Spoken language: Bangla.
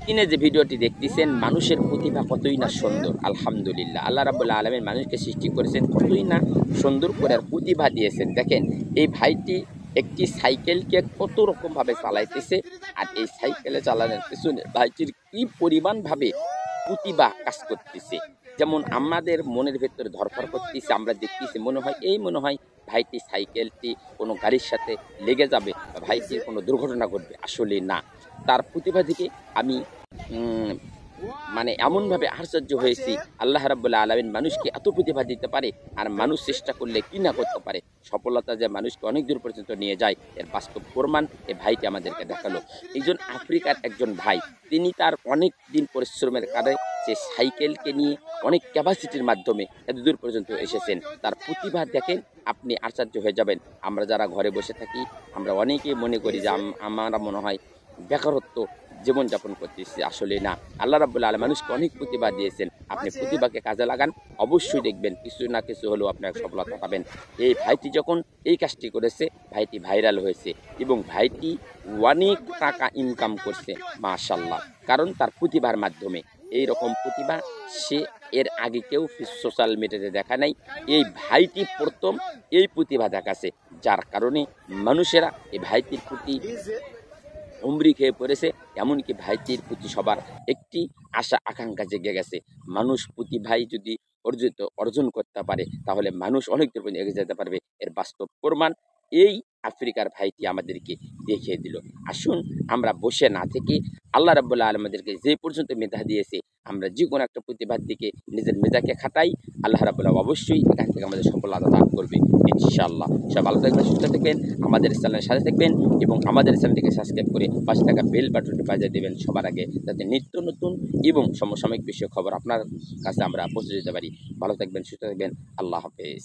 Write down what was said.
স্ক্রিনে যে ভিডিওটি দেখতেছেন, মানুষের প্রতিভা কতই না সুন্দর। আলহামদুলিল্লাহ, আল্লাহ রাব্বুল আলামিন মানুষকে সৃষ্টি করেছেন, কতই না সুন্দর করে আর প্রতিভা দিয়েছেন। দেখেন এই ভাইটি একটি সাইকেলকে কত রকমভাবে চালাইতেছে, আর এই সাইকেলে চালানোর পেছনে ভাইটির কি পরিমাণভাবে প্রতিভা কাজ করতেছে। যেমন আমাদের মনের ভেতরে ধরফর করতেছে, আমরা দেখতেছি মনে হয় ভাইটি সাইকেলটি কোনো গাড়ির সাথে লেগে যাবে বা ভাইটির কোনো দুর্ঘটনা ঘটবে। আসলে না, তার প্রতিভা থেকে আমি উম মানে এমনভাবে আশ্চর্য হয়েছি। আল্লাহ রাব্বুল আলামিন মানুষকে এত প্রতিভা দিতে পারে, আর মানুষ চেষ্টা করলে কি না করতে পারে। সফলতা যে মানুষকে অনেক দূর পর্যন্ত নিয়ে যায়, এর বাস্তব প্রমাণ এই ভাইটি আমাদেরকে দেখালো। একজন আফ্রিকার একজন ভাই, তিনি তার অনেক দিন পরিশ্রমের কারণে সে সাইকেলকে নিয়ে অনেক ক্যাপাসিটির মাধ্যমে এত দূর পর্যন্ত এসেছেন। তার প্রতিভা দেখেন, আপনি আশ্চর্য হয়ে যাবেন। আমরা যারা ঘরে বসে থাকি, আমরা অনেকেই মনে করি যে আমরা মনে হয় বেকারত্ব জীবনযাপন করতেছি। আসলে না, আল্লাহ রাব্বুল আলামিন মানুষকে অনেক প্রতিভা দিয়েছেন। আপনি প্রতিভাকে কাজে লাগান, অবশ্যই দেখবেন কিছু না কিছু হলেও আপনার সফলতা পাবেন। এই ভাইটি যখন এই কাজটি করেছে, ভাইটি ভাইরাল হয়েছে এবং ভাইটি অনেক টাকা ইনকাম করছে মাশাআল্লাহ। কারণ তার প্রতিভার মাধ্যমে। এই রকম প্রতিভা সে এর আগে কেউ সোশ্যাল মিডিয়াতে দেখা নাই। এই ভাইটি প্রথম এই প্রতিভা দেখাছে, যার কারণে মানুষেরা এই ভাইটির প্রতি হুমড়ি খেয়ে পড়েছে। এমনকি ভাইটির প্রতি সবার একটি আশা আকাঙ্ক্ষা জেগে গেছে। মানুষ প্রতিভাই যদি অর্জন করতে পারে, তাহলে মানুষ অনেক দূর পর্যন্ত এগিয়ে যেতে পারবে। এর বাস্তব প্রমাণ এই আফ্রিকার ভাইটি আমাদেরকে দেখিয়ে দিল। আসুন আমরা বসে না থেকে আল্লাহ রাব্বুল আলামিন আমাদেরকে যে পর্যন্ত মেধা দিয়েছে, আমরা যে কোনো একটা প্রতিভার দিকে নিজের মেধাকে খাটাই। আল্লাহ রাব্বুল আলামিন অবশ্যই এখান থেকে আমাদের সফলতা দান করবে ইনশাআল্লাহ। সব ভালো থাকবেন, সুস্থ থাকবেন, আমাদের চ্যানেলের সাথে থাকবেন এবং আমাদের চ্যানেলটিকে সাবস্ক্রাইব করে পাশে থাকা বেল বাটনটি বাজিয়ে দেবেন সবার আগে, যাতে নিত্য নতুন এবং সমসাময়িক বিষয় খবর আপনার কাছে আমরা পৌঁছে দিতে পারি। ভালো থাকবেন, সুস্থ থাকবেন। আল্লাহ হাফেজ।